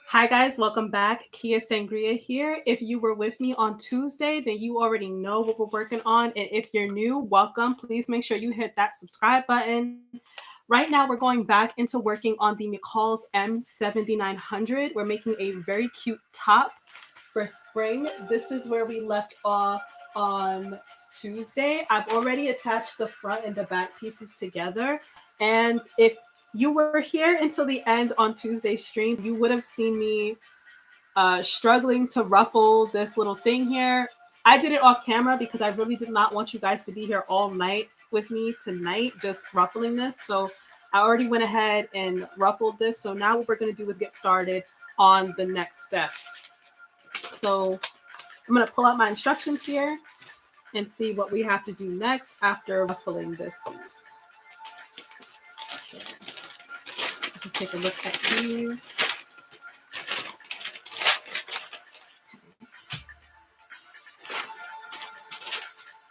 Hi guys, welcome back. Kia Sangria here. If you were with me on Tuesday, then you already know what we're working on. And if you're new, welcome. Please make sure you hit that subscribe button. Right now, we're going back into working on the Mccalls M7900. We're making a very cute top for spring. This is where we left off on Tuesday. I've already attached the front and the back pieces together. And if you were here until the end on Tuesday's stream, you would have seen me struggling to ruffle this little thing here. I did it off camera because I really did not want you guys to be here all night with me tonight, just ruffling this. So I already went ahead and ruffled this. So now what we're going to do is get started on the next step. So I'm going to pull out my instructions here and see what we have to do next after ruffling this piece. So let's just take a look at these.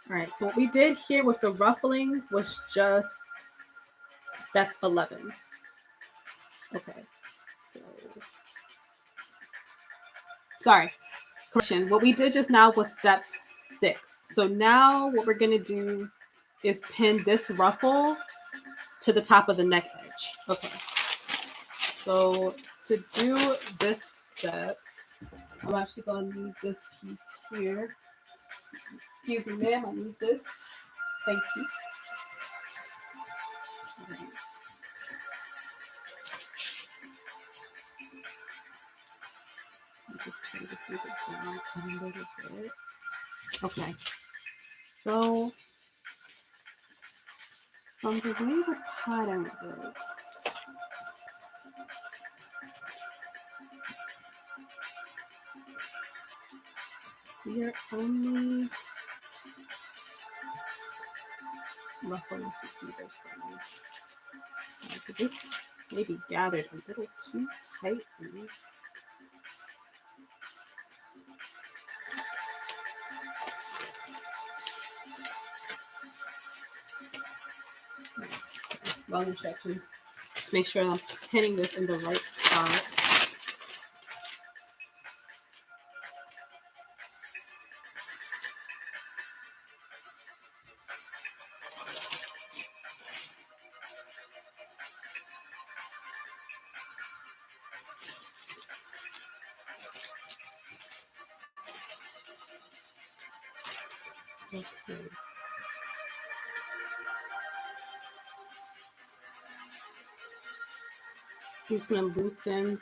All right, so what we did here with the ruffling was just step 11. Okay, so, sorry, correction. What we did just now was step 6. So now what we're gonna do is pin this ruffle to the top of the neck edge. Okay, so to do this step, I'm actually gonna need this piece here. Excuse me, ma'am, I need this. Thank you. Just try to move it down a little bit. Okay, so from the way the pattern is, we are only ruffling to either side. So this maybe gathered a little too tightly. Wrong instructions. Just make sure I'm pinning this in the right spot. Okay. I'm just going to loosen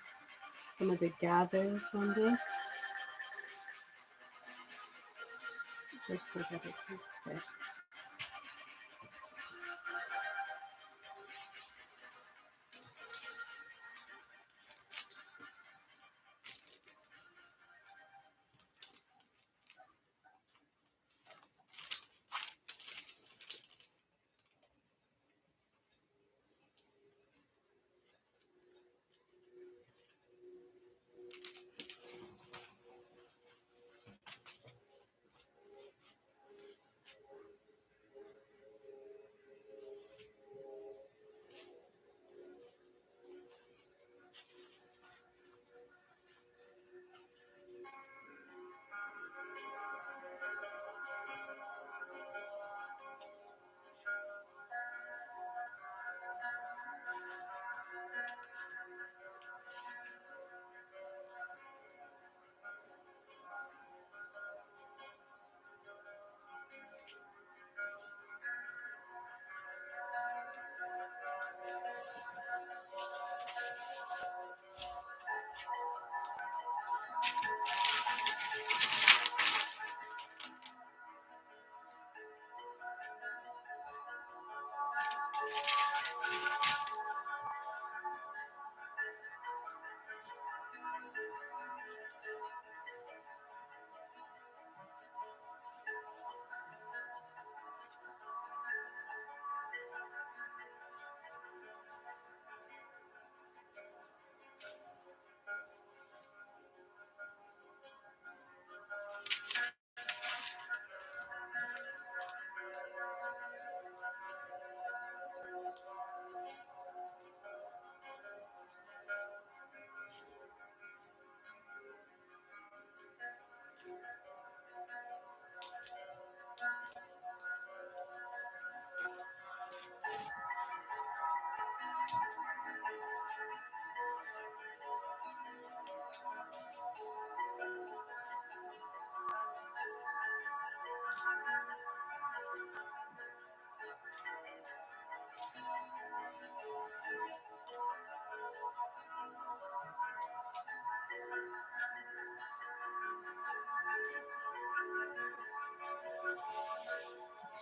some of the gathers on this, just so that it can fit.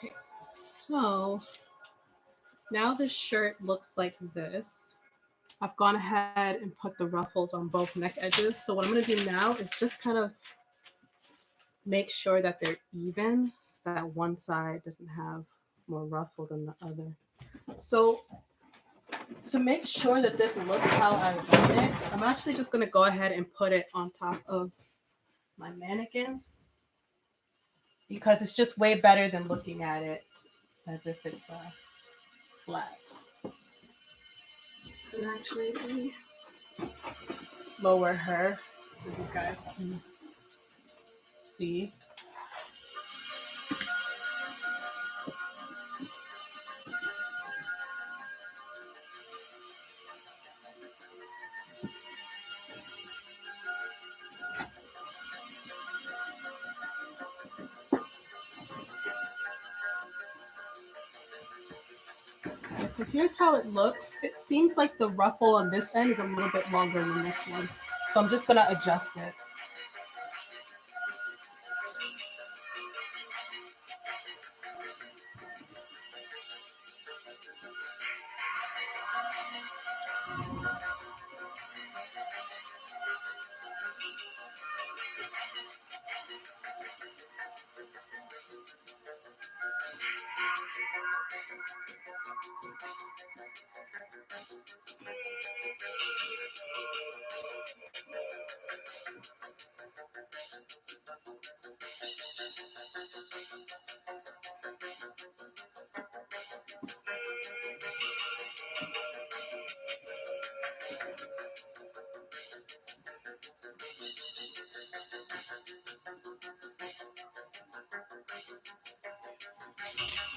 Okay, so now the shirt looks like this. I've gone ahead and put the ruffles on both neck edges. So what I'm going to do now is just kind of make sure that they're even so that one side doesn't have more ruffle than the other. So to make sure that this looks how I want it, I'm actually just going to go ahead and put it on top of my mannequin because it's just way better than looking at it as if it's flat. And actually, let me lower her so you guys can see. Okay, so here's how it looks. It seems like the ruffle on this end is a little bit longer than this one. So I'm just gonna adjust it.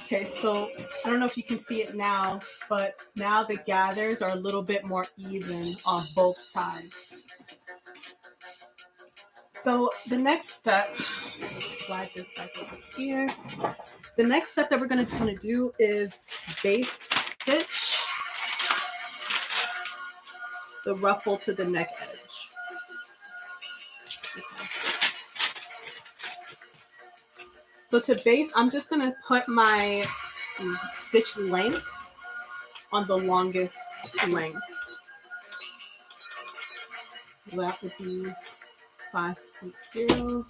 Okay, so I don't know if you can see it now, but now the gathers are a little bit more even on both sides. So the next step, slide this back over here. The next step that we're going to do is base stitch the ruffle to the neck edge. So to base, I'm just going to put my stitch length on the longest length. So that would be 5.0.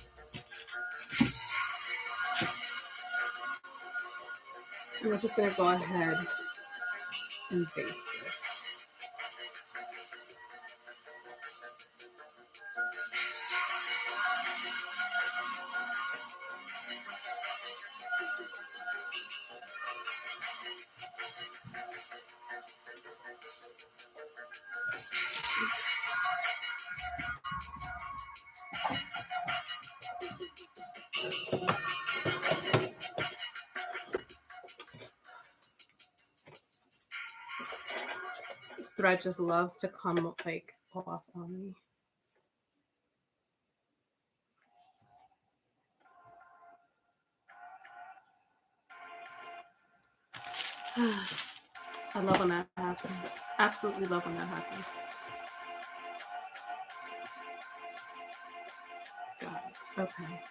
And we're just going to go ahead and base this. This thread just loves to come like off on me. I love when that happens. Absolutely love when that happens. Got it. Okay.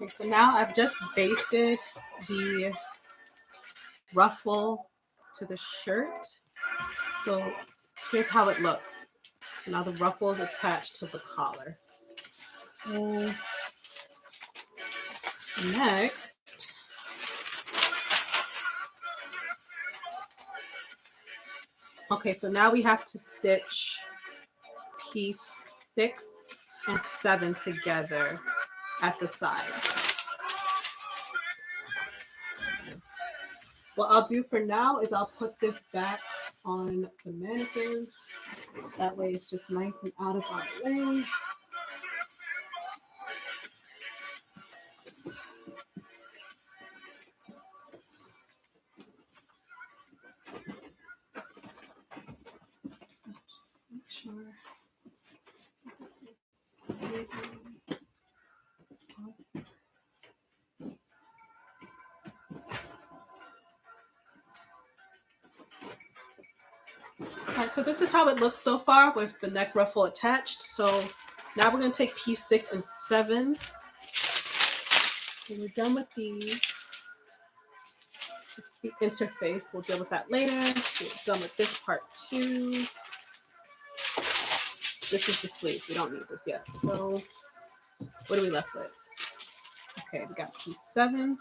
Okay, so now I've just basted the ruffle to the shirt. So here's how it looks. So now the ruffle is attached to the collar. So next, okay, so now we have to stitch piece 6 and 7 together at the side. What I'll do for now is I'll put this back on the mannequin. That way it's just nice and out of our way. Just make sure. All right, so this is how it looks so far with the neck ruffle attached. So now we're going to take piece 6 and 7. When we're done with these, this is the interface. We'll deal with that later. We're done with this part too. This is the sleeve. We don't need this yet. So what are we left with? Okay, we got piece 7.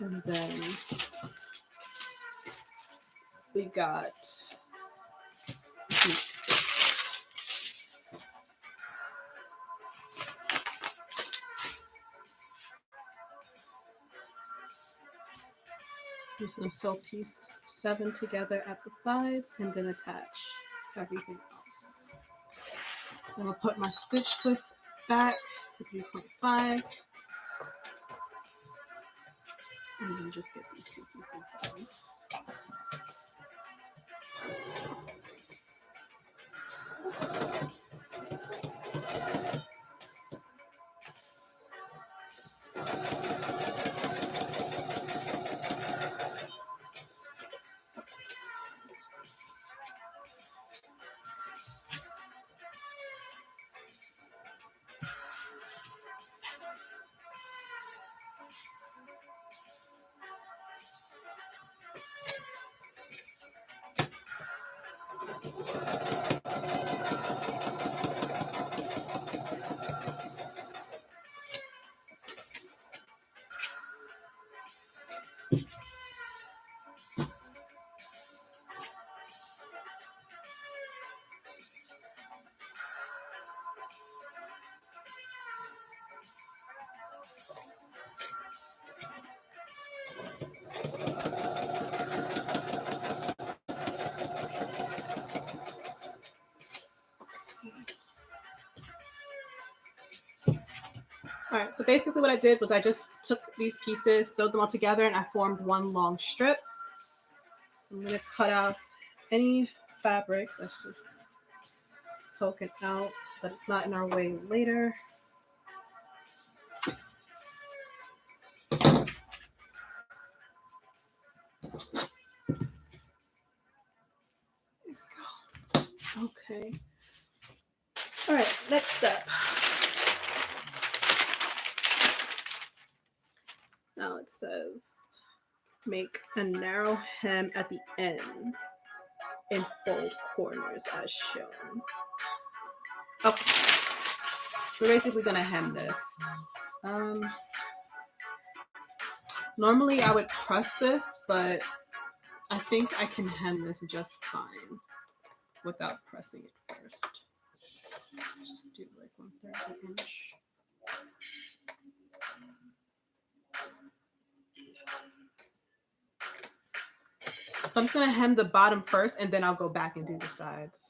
And then we got piece 6. I'm just going to sew piece 7 together at the sides and then attach everything else. Then I'll put my stitch width back to 3.5 and then just get these 2 pieces going. All right, so basically what I did was I just took these pieces, sewed them all together, and I formed one long strip. I'm going to cut out any fabric that's just poking out so that it's not in our way later. Okay. All right, next step. Now it says make a narrow hem at the ends and fold corners as shown. Okay, we're basically gonna hem this. Normally I would press this, but I think I can hem this just fine without pressing it first. Just do like 1/3 inch. So I'm just gonna hem the bottom first and then I'll go back and do the sides.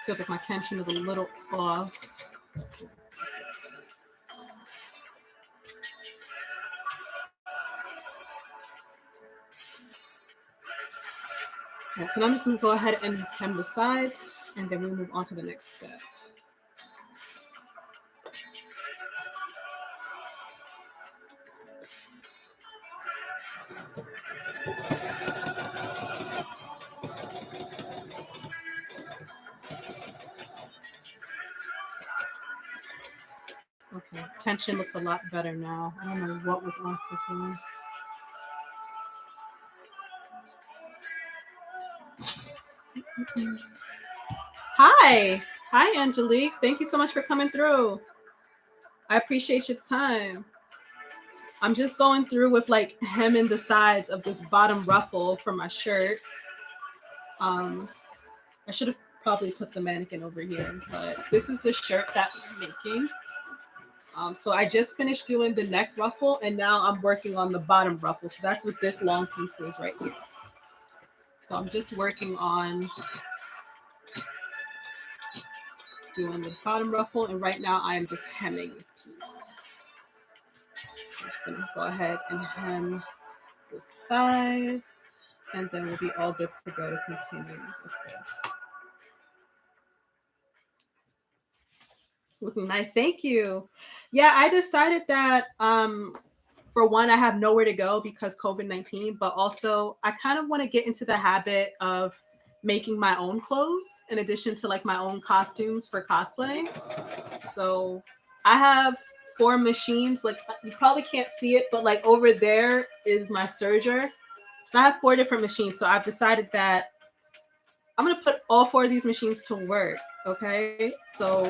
Feels like my tension is a little off. Right, so now I'm just going to go ahead and hem the sides, and then we'll move on to the next step. Okay, tension looks a lot better now. I don't know what was off before. Hi. Hi, Angelique. Thank you so much for coming through. I appreciate your time. I'm just going through with like hemming the sides of this bottom ruffle for my shirt. I should have probably put the mannequin over here, but this is the shirt that I'm making. So I just finished doing the neck ruffle, and now I'm working on the bottom ruffle. So that's what this long piece is right here. So I'm just working on doing the bottom ruffle, and right now I am just hemming this piece. I'm just gonna go ahead and hem the sides, and then we'll be all good to go to continue with this. Looking nice, thank you. Yeah, I decided that for one, I have nowhere to go because COVID-19, but also I kind of want to get into the habit of making my own clothes in addition to like my own costumes for cosplay. So I have 4 machines. Like you probably can't see it, but like over there is my serger. I have 4 different machines. So I've decided that I'm gonna put all 4 of these machines to work. Okay. So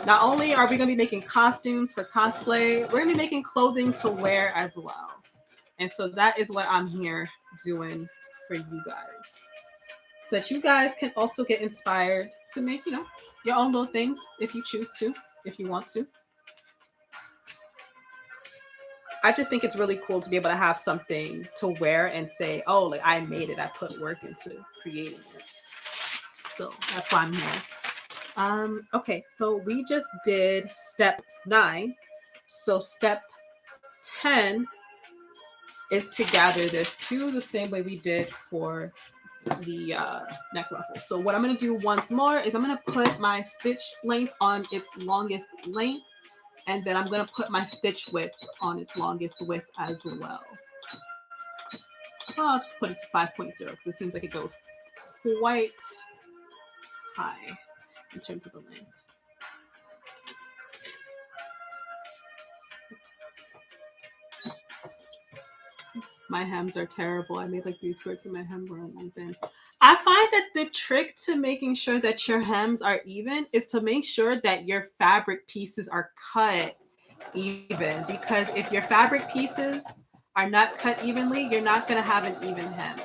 not only are we gonna be making costumes for cosplay, we're gonna be making clothing to wear as well. And so that is what I'm here doing for you guys. So that you guys can also get inspired to make, your own little things if you choose to, if you want to. I just think it's really cool to be able to have something to wear and say, oh, like I made it, I put work into creating it. So that's why I'm here. Okay, so we just did step 9. So step 10 is to gather this too, the same way we did for the neck ruffle. So what I'm going to do once more is I'm going to put my stitch length on its longest length, and then I'm going to put my stitch width on its longest width as well. Well, I'll just put it to 5.0 because it seems like it goes quite high in terms of the length. My hems are terrible. I made like 3 skirts and my hem were uneven. I find that the trick to making sure that your hems are even is to make sure that your fabric pieces are cut even, because if your fabric pieces are not cut evenly, you're not going to have an even hem.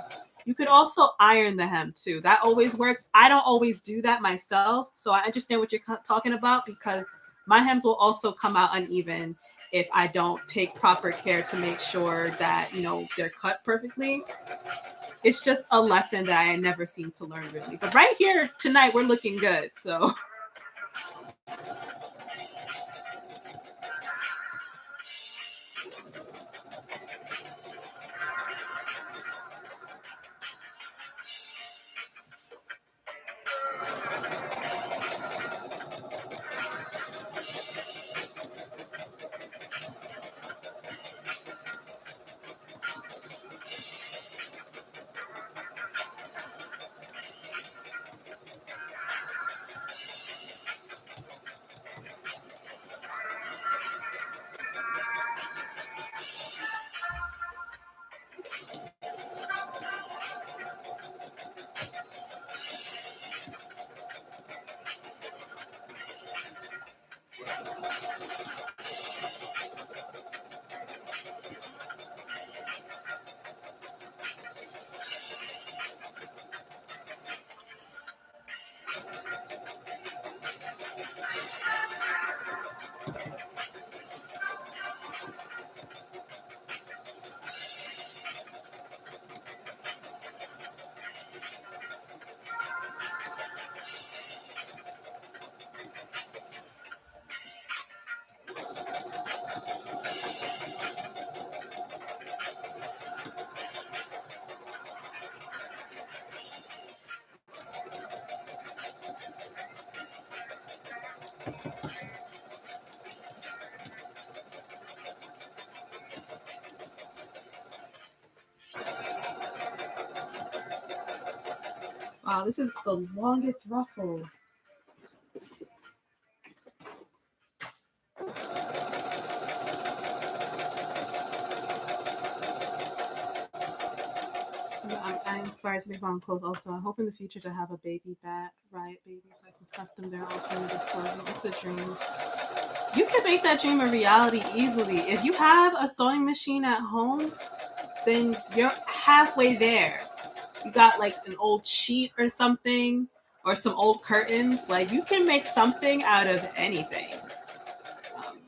You could also iron the hem too. That always works. I don't always do that myself, so I understand what you're talking about because my hems will also come out uneven if I don't take proper care to make sure that, they're cut perfectly. It's just a lesson that I never seem to learn really. But right here tonight, we're looking good. So Wow, this is the longest ruffle. I'm inspired to make my own clothes also. I hope in the future to have a baby bat riot baby so I can custom their alternative clothing. It's a dream. You can make that dream a reality easily. If you have a sewing machine at home, then you're halfway there. You got like an old sheet or something, or some old curtains. Like you can make something out of anything. Um,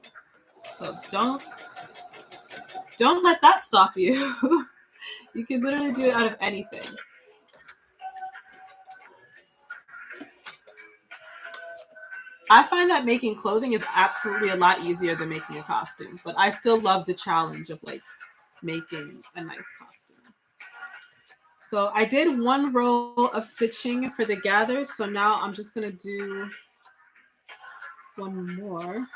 so don't let that stop you. You can literally do it out of anything. I find that making clothing is absolutely a lot easier than making a costume, but I still love the challenge of like making a nice costume. So I did one row of stitching for the gather, so now I'm just gonna do one more.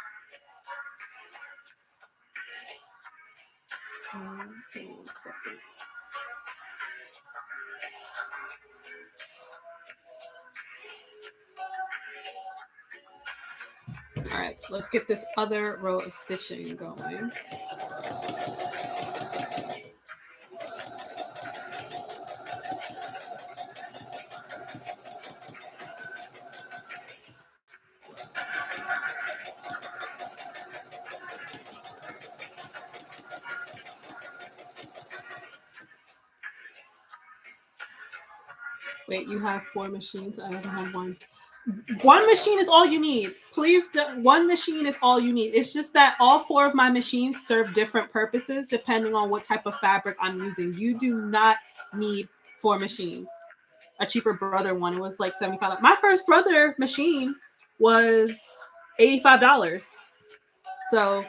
Okay, 1 second. All right, so let's get this other row of stitching going. Wait, you have 4 machines? I only have one. One machine is all you need. Please, one machine is all you need. It's just that all 4 of my machines serve different purposes depending on what type of fabric I'm using. You do not need 4 machines. A cheaper brother one, it was like 75. My first brother machine was $85. So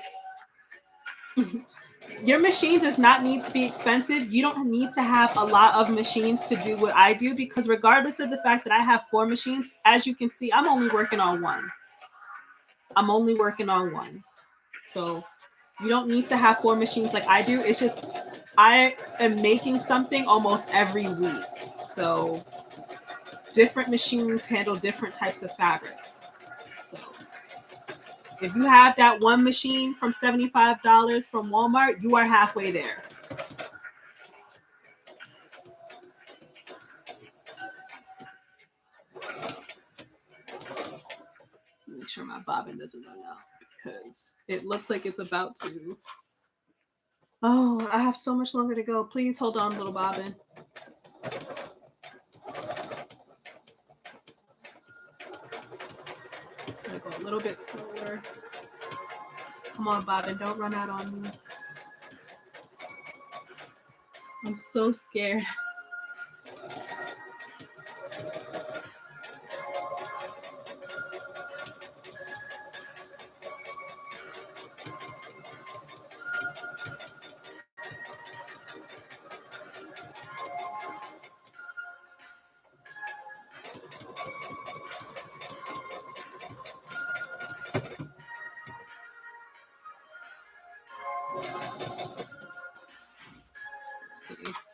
your machine does not need to be expensive. You don't need to have a lot of machines to do what I do because regardless of the fact that I have 4 machines, as you can see, I'm only working on one. I'm only working on one. So you don't need to have 4 machines like I do. It's just I am making something almost every week. So different machines handle different types of fabrics. So if you have that one machine from $75 from Walmart, you are halfway there. Make sure my bobbin doesn't run out because it looks like it's about to. Oh, I have so much longer to go. Please hold on, little bobbin. I'm gonna go a little bit slower. Come on, bobbin, don't run out on me. I'm so scared.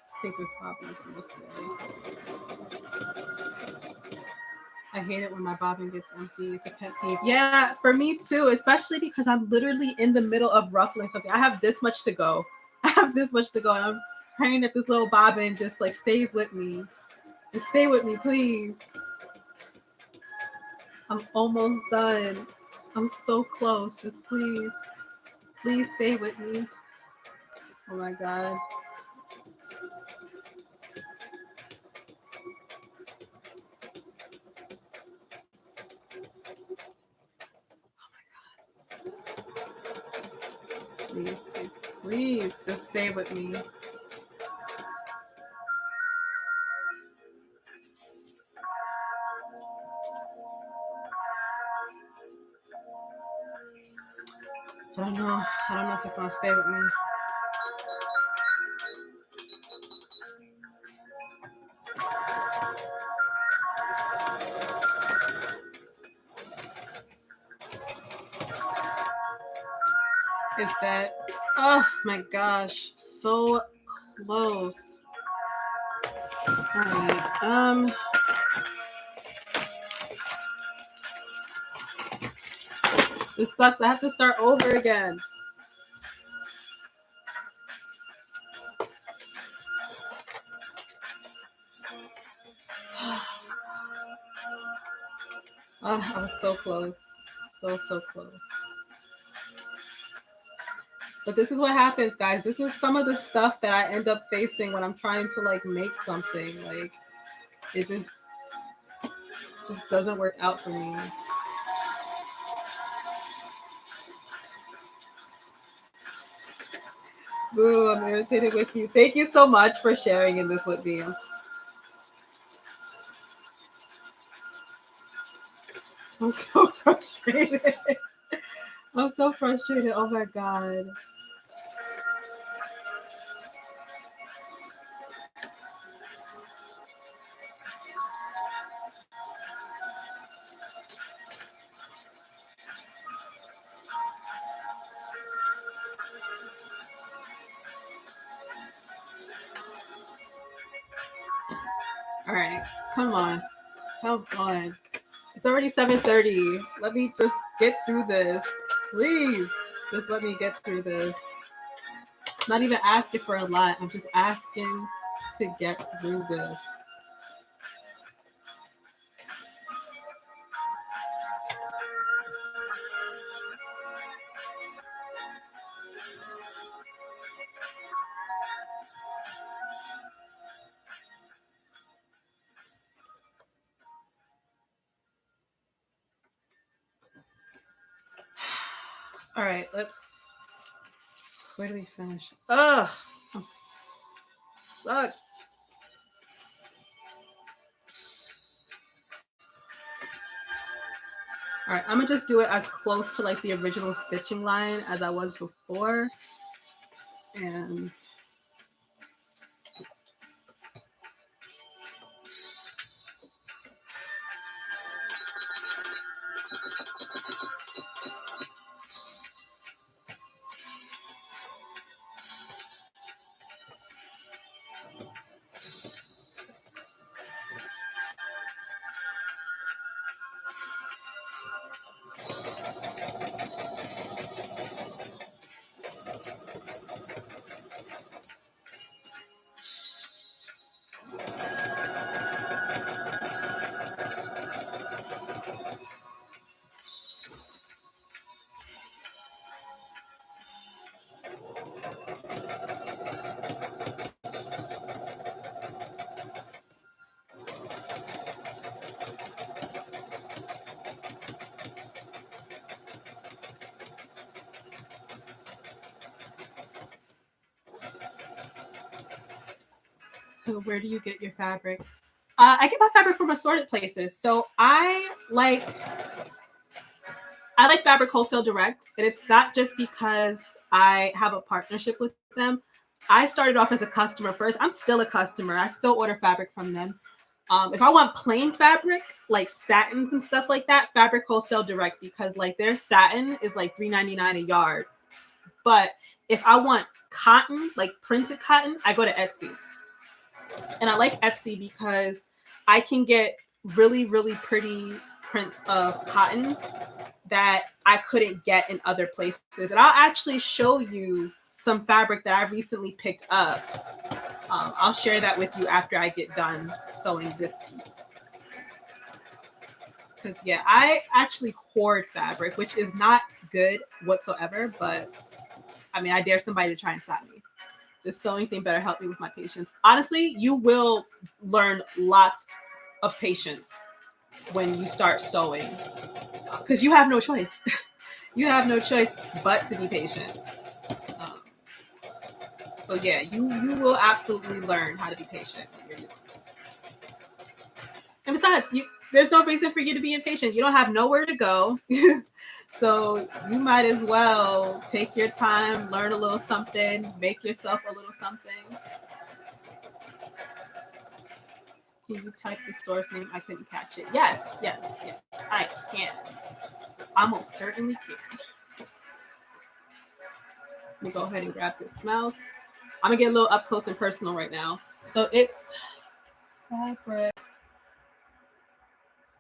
I think this bobbin is almost ready. I hate it when my bobbin gets empty. It's a pet peeve. Yeah, for me too, especially because I'm literally in the middle of ruffling something. I have this much to go. I have this much to go. And I'm praying that this little bobbin just like stays with me. Just stay with me, please. I'm almost done. I'm so close. Just please. Please stay with me. Oh my god. Please, please, please, just stay with me. I don't know. I don't know if it's gonna stay with me. Is dead. Oh my gosh, so close. All right. This sucks. I have to start over again. Oh, I was so close. So close. But this is what happens, guys. This is some of the stuff that I end up facing when I'm trying to like make something. Like it just doesn't work out for me. Boo, I'm irritated with you. Thank you so much for sharing in this with me. I'm so frustrated. I'm so frustrated. Oh my god. All right, come on, come on. It's already 7:30. Let me just get through this, please. Just let me get through this. I'm not even asking for a lot. I'm just asking to get through this. All right, let's. Where do we finish? Ugh, I'm suck. All right, I'm gonna just do it as close to like the original stitching line as I was before, and so where do you get your fabric? I get my fabric from assorted places. So I like Fabric Wholesale Direct, and it's not just because I have a partnership with them. I started off as a customer first. I'm still a customer. I still order fabric from them. If I want plain fabric, like satins and stuff like that, Fabric Wholesale Direct, because like their satin is like $3.99 a yard. But if I want cotton, like printed cotton, I go to Etsy. And I like Etsy because I can get really pretty prints of cotton that I couldn't get in other places. And I'll actually show you some fabric that I recently picked up. I'll share that with you after I get done sewing this piece. Because, yeah, I actually hoard fabric, which is not good whatsoever. But, I mean, I dare somebody to try and stop me. This sewing thing better help me with my patience. Honestly, you will learn lots of patience when you start sewing. Because you have no choice. You have no choice but to be patient. Um, so yeah, you will absolutely learn how to be patient when you're doing this. And besides, there's no reason for you to be impatient. You don't have nowhere to go. So you might as well take your time, learn a little something, make yourself a little something. Can you type the store's name? I couldn't catch it. Yes. I can. I most certainly can. Let me go ahead and grab this mouse. I'm gonna get a little up close and personal right now. So it's fabric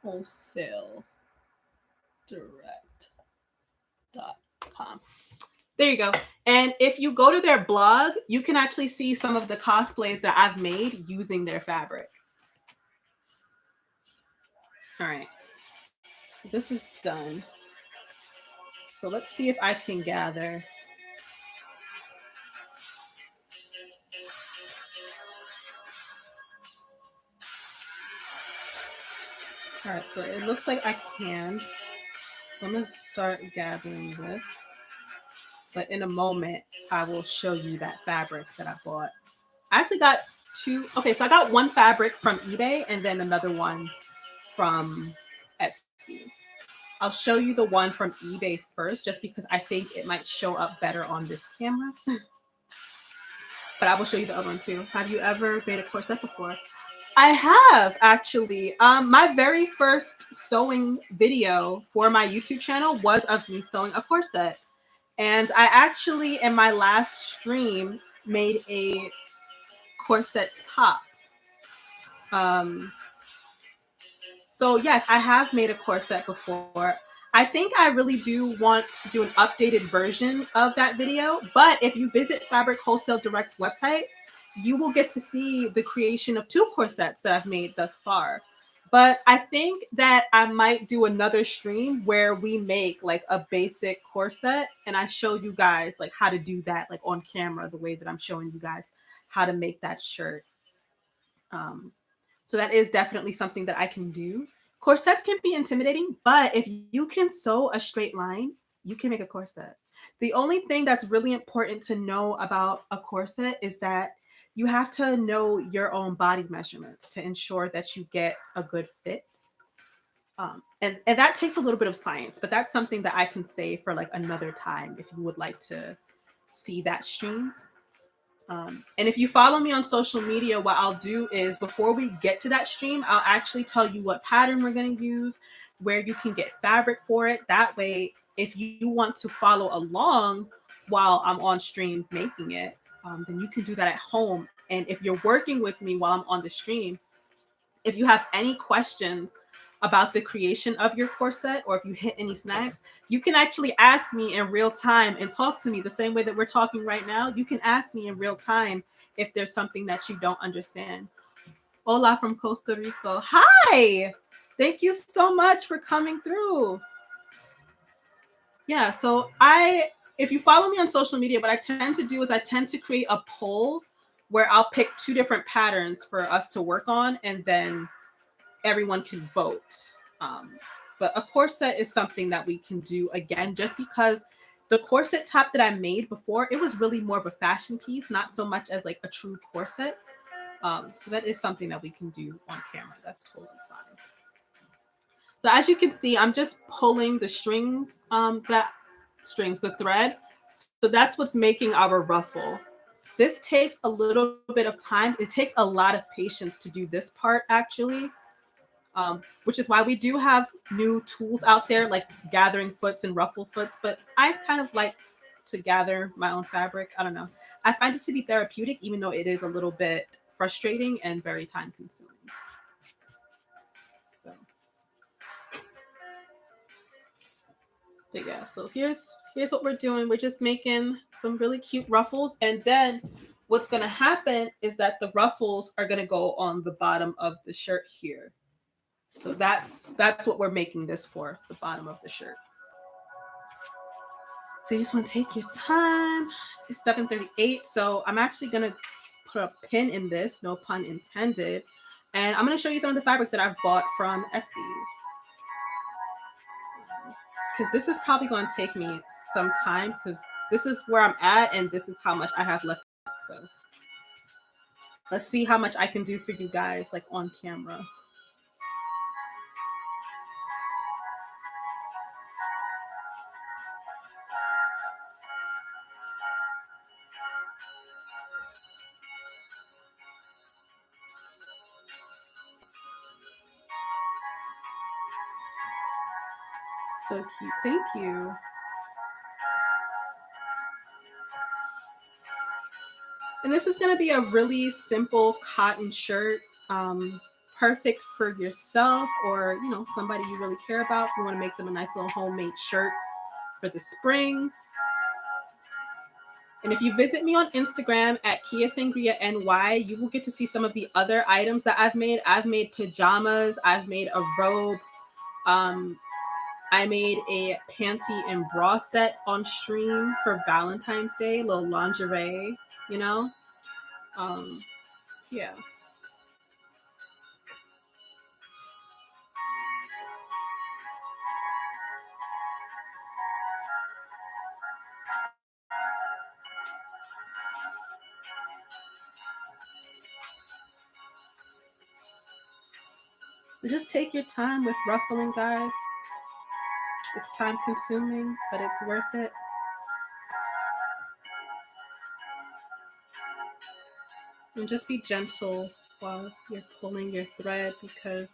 wholesale direct.com. There you go. And if you go to their blog, you can actually see some of the cosplays that I've made using their fabric. All right. So this is done. So let's see if I can gather. All right, so it looks like I can. So I'm gonna start gathering this. But in a moment, I will show you that fabric that I bought. I actually got two. Okay, so I got one fabric from eBay and then another one from Etsy. I'll show you the one from eBay first, just because I think it might show up better on this camera. But I will show you the other one too. Have you ever made a corset before? I have actually. My very first sewing video for my YouTube channel was of me sewing a corset. And I actually, in my last stream, made a corset top. So yes, I have made a corset before. I think I really do want to do an updated version of that video, but if you visit Fabric Wholesale Direct's website, you will get to see the creation of two corsets that I've made thus far. But I think that I might do another stream where we make like a basic corset and I show you guys like how to do that like on camera, the way that I'm showing you guys how to make that shirt. So that is definitely something that I can do. Corsets can be intimidating, but if you can sew a straight line, you can make a corset. The only thing that's really important to know about a corset is that you have to know your own body measurements to ensure that you get a good fit. And that takes a little bit of science, but that's something that I can say for like another time if you would like to see that stream. And if you follow me on social media, what I'll do is before we get to that stream, I'll actually tell you what pattern we're going to use, where you can get fabric for it. That way, if you want to follow along while I'm on stream making it, then you can do that at home. And if you're working with me while I'm on the stream, if you have any questions about the creation of your corset or if you hit any snags, you can actually ask me in real time and talk to me the same way that we're talking right now. You can ask me in real time if there's something that you don't understand. Hola from Costa Rica. Hi. Thank you so much for coming through. Yeah, so if you follow me on social media, what I tend to do is I tend to create a poll where I'll pick two different patterns for us to work on and then everyone can vote. Um, but a corset is something that we can do again, just because the corset top that I made before, it was really more of a fashion piece, not so much as like a true corset. So that is something that we can do on camera. That's totally fine. So as you can see, I'm just pulling the strings, the thread. So that's what's making our ruffle. This takes a little bit of time. It takes a lot of patience to do this part actually. Which is why we do have new tools out there like gathering foots and ruffle foots, but I kind of like to gather my own fabric. I don't know. I find it to be therapeutic, even though it is a little bit frustrating and very time consuming. So, but yeah, so here's what we're doing. We're just making some really cute ruffles, and then what's gonna happen is that the ruffles are gonna go on the bottom of the shirt here. So that's what we're making this for, the bottom of the shirt. So you just want to take your time. It's 7:38, so I'm actually gonna put a pin in this, no pun intended. And I'm gonna show you some of the fabric that I've bought from Etsy. Because this is probably gonna take me some time because this is where I'm at and this is how much I have left. So let's see how much I can do for you guys like on camera. So cute. Thank you. And this is going to be a really simple cotton shirt, perfect for yourself or, you know, somebody you really care about. You want to make them a nice little homemade shirt for the spring. And if you visit me on Instagram at Kia Sangria NY, you will get to see some of the other items that I've made. I've made pajamas. I've made a robe. I made a panty and bra set on stream for Valentine's Day, little lingerie, you know? Um, yeah. Just take your time with ruffling, guys. It's time consuming, but it's worth it. And just be gentle while you're pulling your thread, because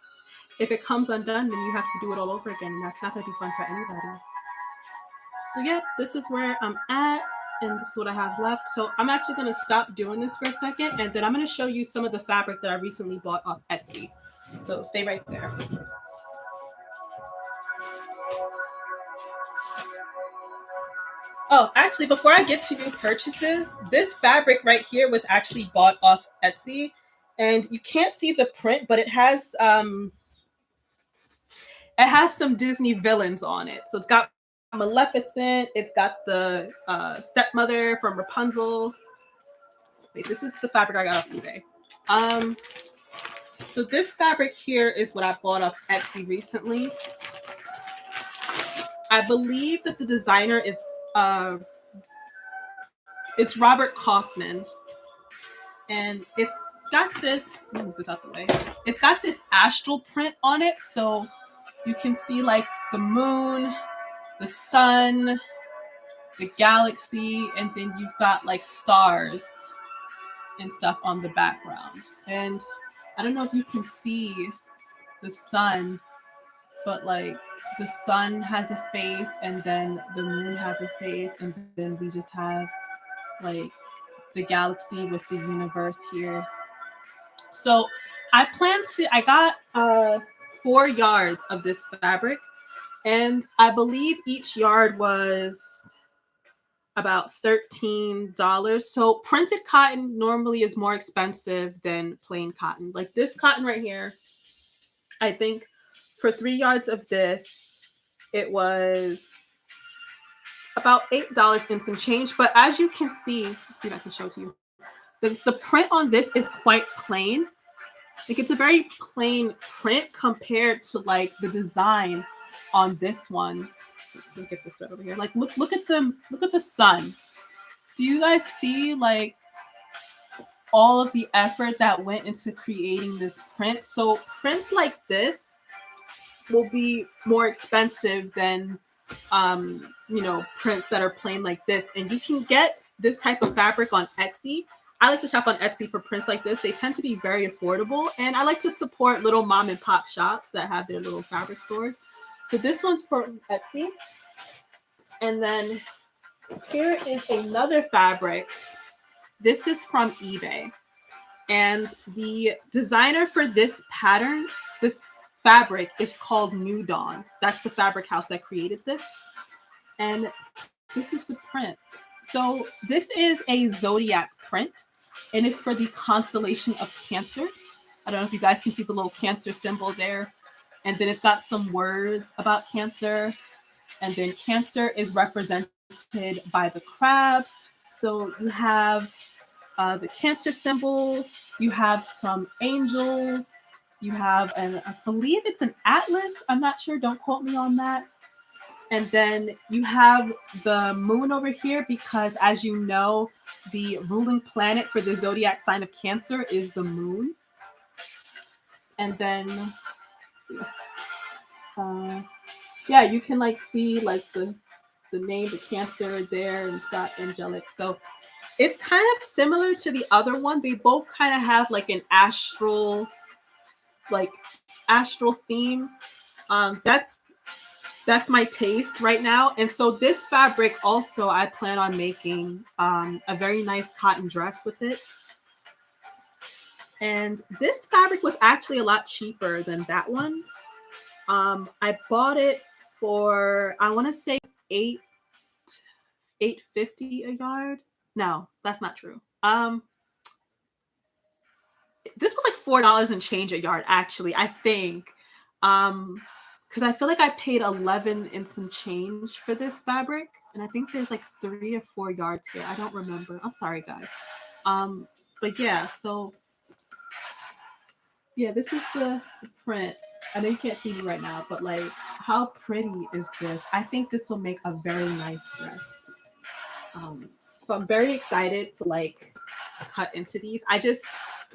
if it comes undone, then you have to do it all over again, and that's not going to be fun for anybody. So yeah, this is where I'm at, and this is what I have left. So I'm actually going to stop doing this for a second, and then I'm going to show you some of the fabric that I recently bought off Etsy. So stay right there. Oh, actually, before I get to new purchases, this fabric right here was actually bought off Etsy, and you can't see the print, but it has some Disney villains on it. So it's got Maleficent. It's got the stepmother from Rapunzel. Wait, this is the fabric I got off eBay. So this fabric here is what I bought off Etsy recently. I believe that the designer is it's Robert Kaufman, and it's got this. Let me move this out the way. It's got this astral print on it, so you can see like the moon, the sun, the galaxy, and then you've got like stars and stuff on the background. And I don't know if you can see the sun, but like the sun has a face, and then the moon has a face, and then we just have like the galaxy with the universe here. So I got 4 yards of this fabric, and I believe each yard was about $13. So printed cotton normally is more expensive than plain cotton. Like this cotton right here, I think for 3 yards of this, it was about $8 and some change. But as you can see, let's see if I can show to you. The print on this is quite plain. Like it's a very plain print compared to like the design on this one. Let me get this thread over here. Like look at them. Look at the sun. Do you guys see like all of the effort that went into creating this print? So prints like this will be more expensive than prints that are plain like this. And you can get this type of fabric on Etsy. I like to shop on Etsy for prints like this. They tend to be very affordable, and I like to support little mom and pop shops that have their little fabric stores. So this one's from Etsy. And then here is another fabric. This is from eBay. And the designer for this pattern, this fabric, is called New Dawn. That's the fabric house that created this. And this is the print. So this is a zodiac print, and it's for the constellation of Cancer. I don't know if you guys can see the little Cancer symbol there. And then it's got some words about Cancer. And then Cancer is represented by the crab. So you have the Cancer symbol. You have some angels. You have, I believe it's an atlas. I'm not sure. Don't quote me on that. And then you have the moon over here because, as you know, the ruling planet for the zodiac sign of Cancer is the moon. And then, you can like see like the name, the Cancer there, and it's got angelic. So it's kind of similar to the other one. They both kind of have like an astral theme. That's That's my taste right now. And so this fabric also, I plan on making a very nice cotton dress with it. And this fabric was actually a lot cheaper than that one. I bought it for, I want to say eight 850 a yard. No, that's not true. This was like $4 and change a yard, actually, I think. Because I feel like I paid 11 and some change for this fabric, and I think there's like 3 or 4 yards here. I don't remember. I'm sorry, guys. But yeah, so yeah, this is the print. I know you can't see me right now, but like, how pretty is this? I think this will make a very nice dress. So I'm very excited to like cut into these.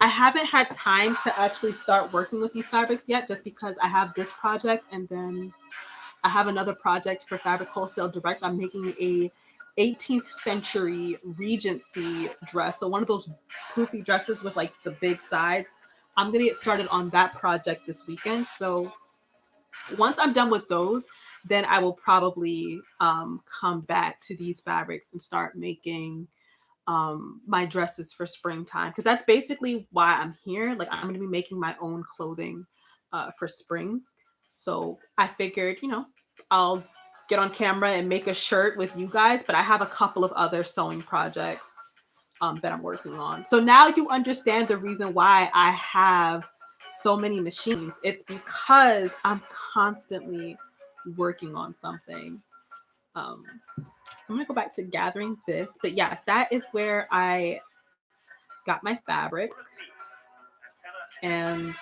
I haven't had time to actually start working with these fabrics yet, just because I have this project and then I have another project for Fabric Wholesale Direct. I'm making a 18th century Regency dress. So one of those poofy dresses with like the big sides. I'm gonna get started on that project this weekend. So once I'm done with those, then I will probably come back to these fabrics and start making my dresses for springtime, because that's basically why I'm here. Like, I'm going to be making my own clothing for spring. So I figured, I'll get on camera and make a shirt with you guys, but I have a couple of other sewing projects that I'm working on. So now you understand the reason why I have so many machines. It's because I'm constantly working on something. So I'm gonna go back to gathering this, but yes, that is where I got my fabric. And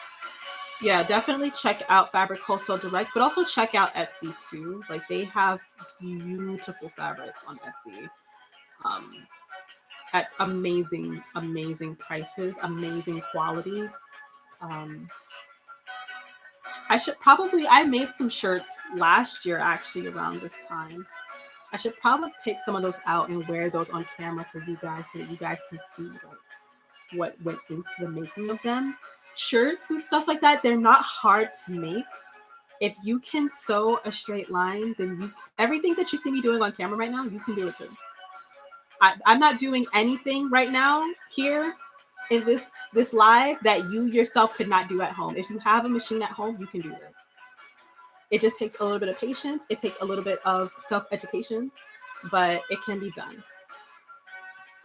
yeah, definitely check out Fabric Wholesale Direct, but also check out Etsy too. Like, they have beautiful fabrics on Etsy at amazing, amazing prices, amazing quality. Um, I made some shirts last year actually around this time. I should probably take some of those out and wear those on camera for you guys so that you guys can see what went into the making of them. Shirts and stuff like that, they're not hard to make. If you can sew a straight line, then everything that you see me doing on camera right now, you can do it too. I'm not doing anything right now here in this live that you yourself could not do at home. If you have a machine at home, you can do this. It just takes a little bit of patience. It takes a little bit of self-education, but it can be done.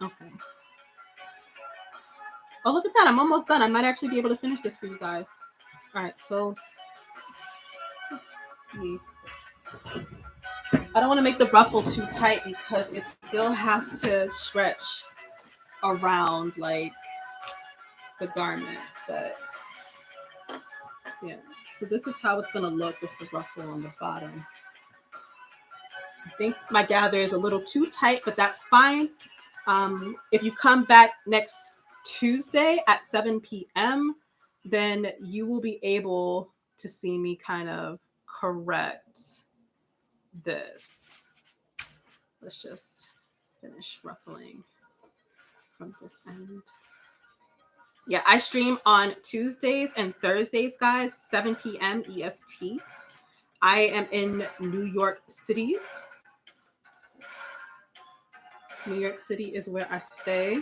Okay. Oh, look at that. I'm almost done. I might actually be able to finish this for you guys. All right, so I don't want to make the ruffle too tight because it still has to stretch around like the garment. But yeah, so this is how it's going to look with the ruffle on the bottom. I think my gather is a little too tight, but that's fine. If you come back next Tuesday at 7 p.m., then you will be able to see me kind of correct this. Let's just finish ruffling from this end. Yeah, I stream on Tuesdays and Thursdays, guys, 7 p.m. EST. I am in New York City. New York City is where I stay.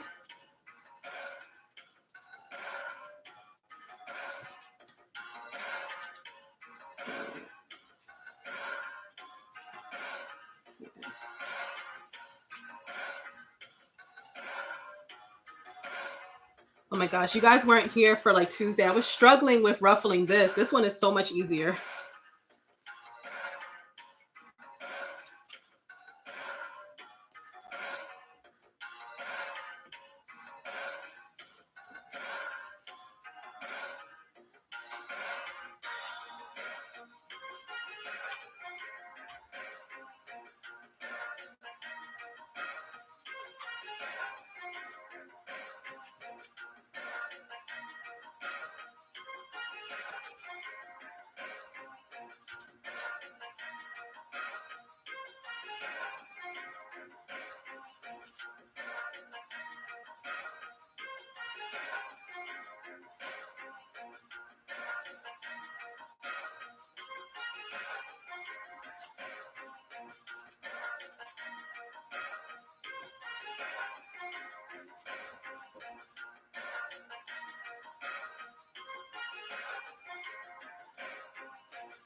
Oh my gosh, you guys weren't here for like Tuesday. I was struggling with ruffling this. This one is so much easier.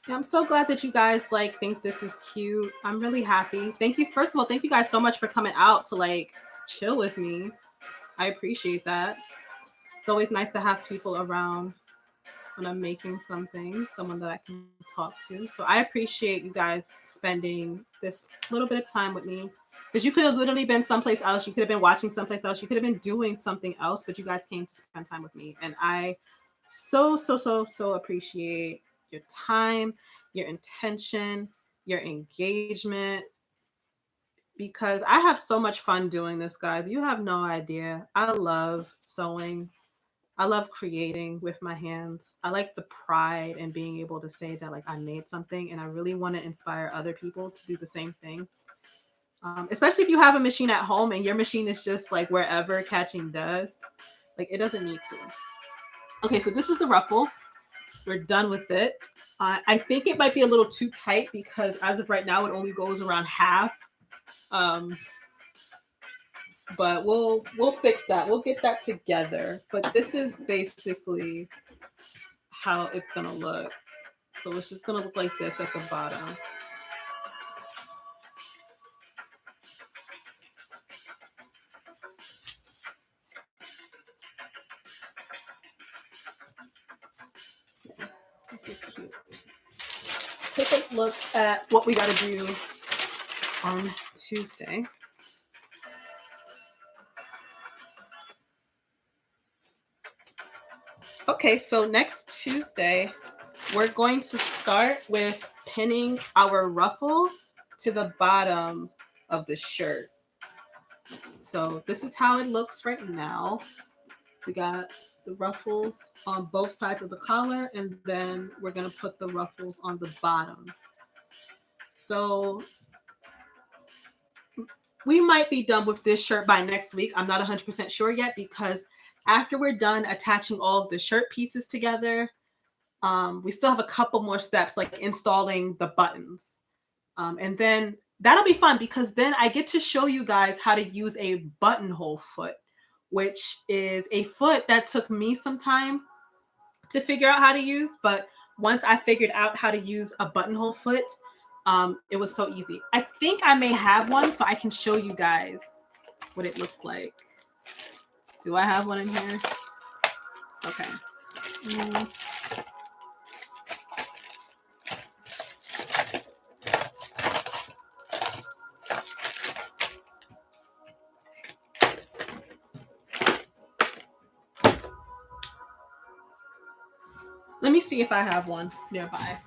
Yeah, I'm so glad that you guys like think this is cute. I'm really happy. Thank you. First of all, thank you guys so much for coming out to like chill with me. I appreciate that. It's always nice to have people around when I'm making something, someone that I can talk to. So I appreciate you guys spending this little bit of time with me. Because you could have literally been someplace else. You could have been watching someplace else. You could have been doing something else, but you guys came to spend time with me. And I so appreciate your time, your intention, your engagement, because I have so much fun doing this, guys. You have no idea. I love sewing. I love creating with my hands. I like the pride in being able to say that like I made something, and I really want to inspire other people to do the same thing. Especially if you have a machine at home and your machine is just like wherever catching dust, like it doesn't need to. Okay, so this is the ruffle. We're done with it. I think it might be a little too tight because as of right now, it only goes around half. Um, but we'll fix that. We'll get that together. But this is basically how it's gonna look. So it's just gonna look like this at the bottom. This is cute. Take a look at what we gotta do on Tuesday. Okay, so next Tuesday, we're going to start with pinning our ruffle to the bottom of the shirt. So this is how it looks right now. We got the ruffles on both sides of the collar, and then we're gonna put the ruffles on the bottom. So we might be done with this shirt by next week. I'm not 100% sure yet because after we're done attaching all of the shirt pieces together, we still have a couple more steps like installing the buttons. And then that'll be fun because then I get to show you guys how to use a buttonhole foot, which is a foot that took me some time to figure out how to use. But once I figured out how to use a buttonhole foot, it was so easy. I think I may have one so I can show you guys what it looks like. Do I have one in here? Okay. Mm. Let me see if I have one nearby.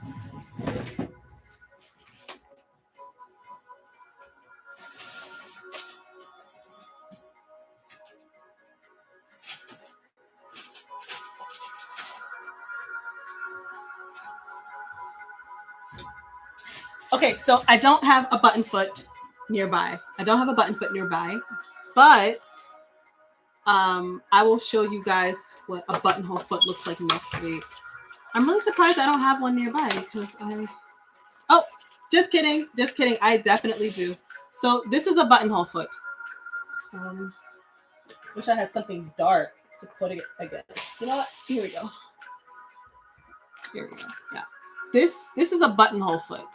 Okay, so I don't have a button foot nearby. But I will show you guys what a buttonhole foot looks like next week. I'm really surprised I don't have one nearby because oh, just kidding. I definitely do. So this is a buttonhole foot. Wish I had something dark to put it again. You know what? Here we go. Yeah. This is a buttonhole foot.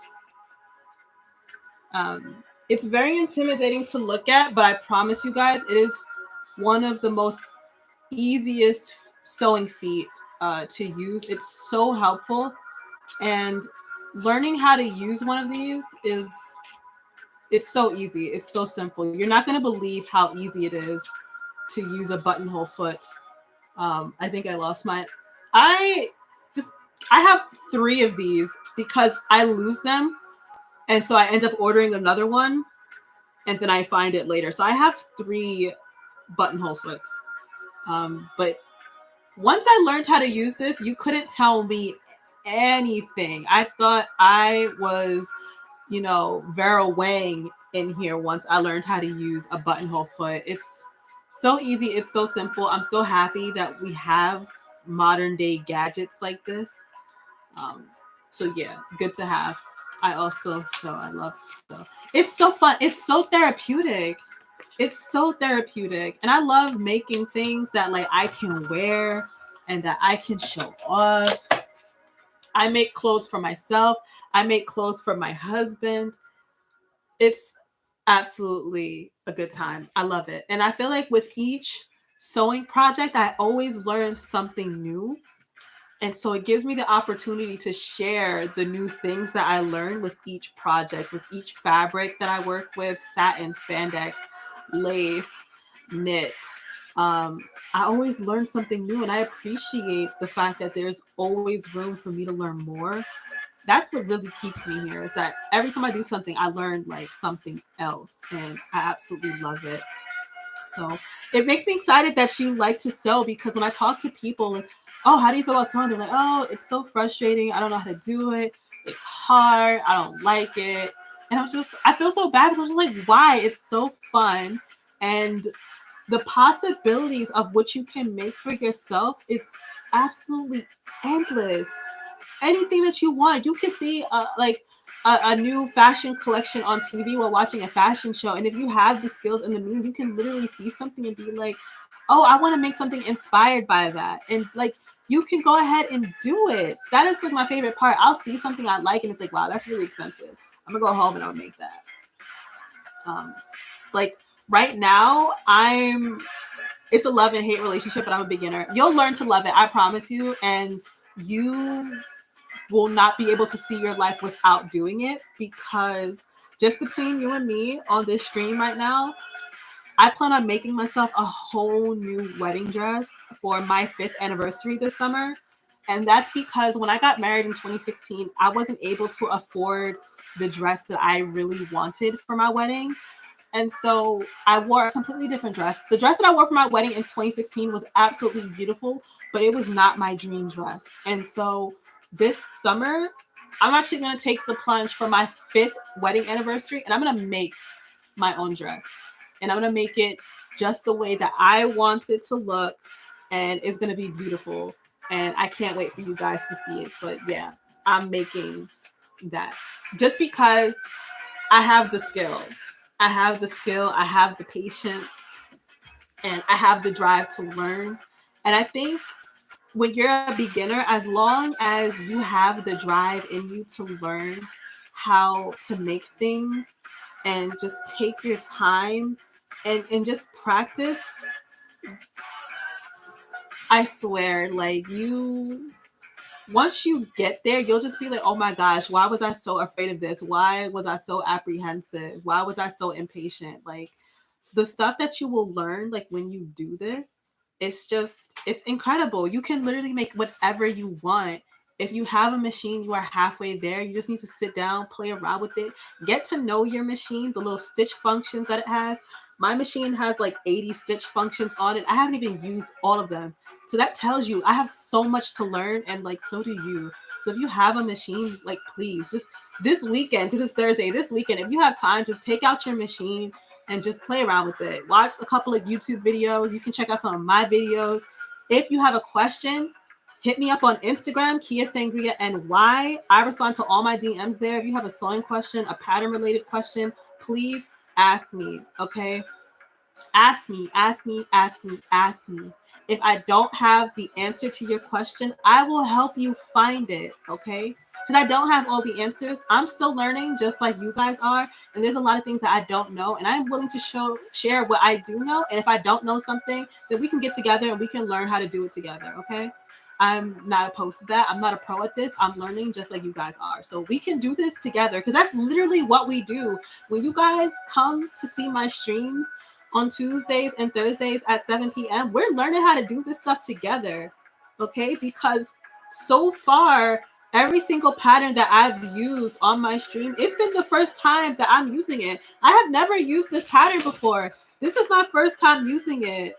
It's very intimidating to look at, but I promise you guys, it is one of the most easiest sewing feet to use. It's so helpful, and learning how to use one of these it's so easy. It's so simple. You're not going to believe how easy it is to use a buttonhole foot. I think I lost my. I have 3 of these because I lose them. And so I end up ordering another one and then I find it later. So I have 3 buttonhole foots. But once I learned how to use this, you couldn't tell me anything. I thought I was, Vera Wang in here once I learned how to use a buttonhole foot. It's so easy. It's so simple. I'm so happy that we have modern day gadgets like this. So yeah, good to have. I love stuff. It's so fun. It's so therapeutic. And I love making things that like I can wear and that I can show off. I make clothes for myself. I make clothes for my husband. It's absolutely a good time. I love it. And I feel like with each sewing project, I always learn something new. And so it gives me the opportunity to share the new things that I learn with each project, with each fabric that I work with, satin, spandex, lace, knit. Um, I always learn something new, and I appreciate the fact that there's always room for me to learn more. That's what really keeps me here, is that every time I do something, I learn like something else, and I absolutely love it. So it makes me excited that you like to sew, because when I talk to people, like, oh, how do you feel about sewing? They're like, oh, it's so frustrating. I don't know how to do it. It's hard. I don't like it. And I feel so bad, because I'm just like, why? It's so fun. And the possibilities of what you can make for yourself is absolutely endless. Anything that you want. You can see like a new fashion collection on TV while watching a fashion show. And if you have the skills and the means, you can literally see something and be like, oh, I want to make something inspired by that. And like, you can go ahead and do it. That is like my favorite part. I'll see something I like and it's like, wow, that's really expensive. I'm gonna go home and I'll make that. Like right now, it's a love and hate relationship, but I'm a beginner. You'll learn to love it, I promise you. And you will not be able to see your life without doing it, because just between you and me on this stream right now, I plan on making myself a whole new wedding dress for my 5th anniversary this summer. And that's because when I got married in 2016, I wasn't able to afford the dress that I really wanted for my wedding. And so I wore a completely different dress. The dress that I wore for my wedding in 2016 was absolutely beautiful, but it was not my dream dress. And so this summer, I'm actually going to take the plunge for my 5th wedding anniversary, and I'm going to make my own dress. And I'm going to make it just the way that I want it to look, and it's going to be beautiful. And I can't wait for you guys to see it. But yeah, I'm making that just because I have the skill. I have the skill, I have the patience, and I have the drive to learn. And I think when you're a beginner, as long as you have the drive in you to learn how to make things and just take your time and just practice, I swear, like once you get there, you'll just be like, oh my gosh, why was I so afraid of this? Why was I so apprehensive? Why was I so impatient? Like, the stuff that you will learn, like when you do this, it's incredible. You can literally make whatever you want. If you have a machine, you are halfway there. You just need to sit down, play around with it, get to know your machine, the little stitch functions that it has. My machine has like 80 stitch functions on it. I haven't even used all of them. So that tells you I have so much to learn, and like so do you. So if you have a machine, like please just this weekend, because it's Thursday, this weekend, if you have time, just take out your machine and just play around with it. Watch a couple of YouTube videos. You can check out some of my videos. If you have a question, hit me up on Instagram, Kia Sangria NY. I respond to all my DMs there. If you have a sewing question, a pattern related question, please ask me, okay? Ask me, ask me, ask me, ask me. If I don't have the answer to your question, I will help you find it, okay? Because I don't have all the answers. I'm still learning just like you guys are. And there's a lot of things that I don't know. And I'm willing to share what I do know. And if I don't know something, then we can get together and we can learn how to do it together, okay? I'm not opposed to that. I'm not a pro at this. I'm learning just like you guys are. So we can do this together, because that's literally what we do. When you guys come to see my streams on Tuesdays and Thursdays at 7 p.m., we're learning how to do this stuff together, okay? Because so far, every single pattern that I've used on my stream, it's been the first time that I'm using it. I have never used this pattern before. This is my first time using it.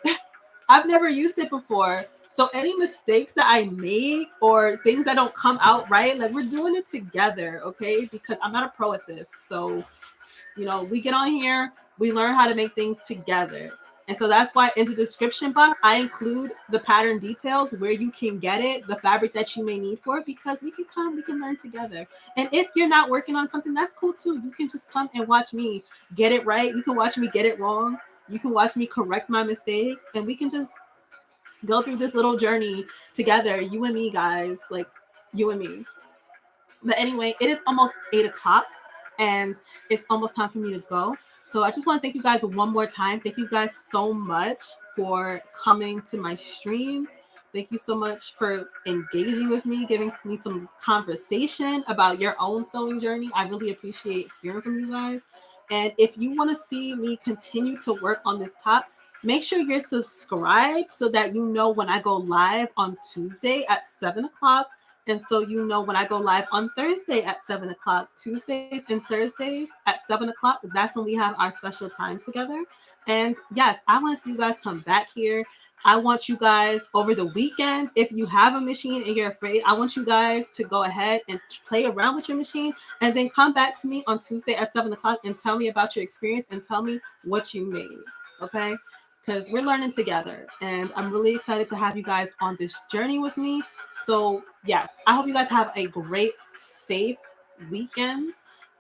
I've never used it before. So any mistakes that I make or things that don't come out right, like we're doing it together, okay? Because I'm not a pro at this. So, we get on here, we learn how to make things together. And so that's why in the description box, I include the pattern details where you can get it, the fabric that you may need for it, because we can learn together. And if you're not working on something, that's cool too. You can just come and watch me get it right. You can watch me get it wrong. You can watch me correct my mistakes, and we can just go through this little journey together, you and me, guys, like you and me. But anyway, it is almost 8 o'clock and it's almost time for me to go. So I just want to thank you guys one more time. Thank you guys so much for coming to my stream. Thank you so much for engaging with me, giving me some conversation about your own sewing journey. I really appreciate hearing from you guys. And if you want to see me continue to work on this top, make sure you're subscribed so that you know when I go live on Tuesday at 7 o'clock. And so you know when I go live on Thursday at 7 o'clock, Tuesdays and Thursdays at 7 o'clock, that's when we have our special time together. And yes, I want to see you guys come back here. I want you guys over the weekend, if you have a machine and you're afraid, I want you guys to go ahead and play around with your machine and then come back to me on Tuesday at 7 o'clock and tell me about your experience and tell me what you made. Okay? Because we're learning together and I'm really excited to have you guys on this journey with me. So, yes, I hope you guys have a great, safe weekend.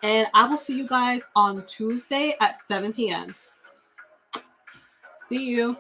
And I will see you guys on Tuesday at 7 p.m. See you.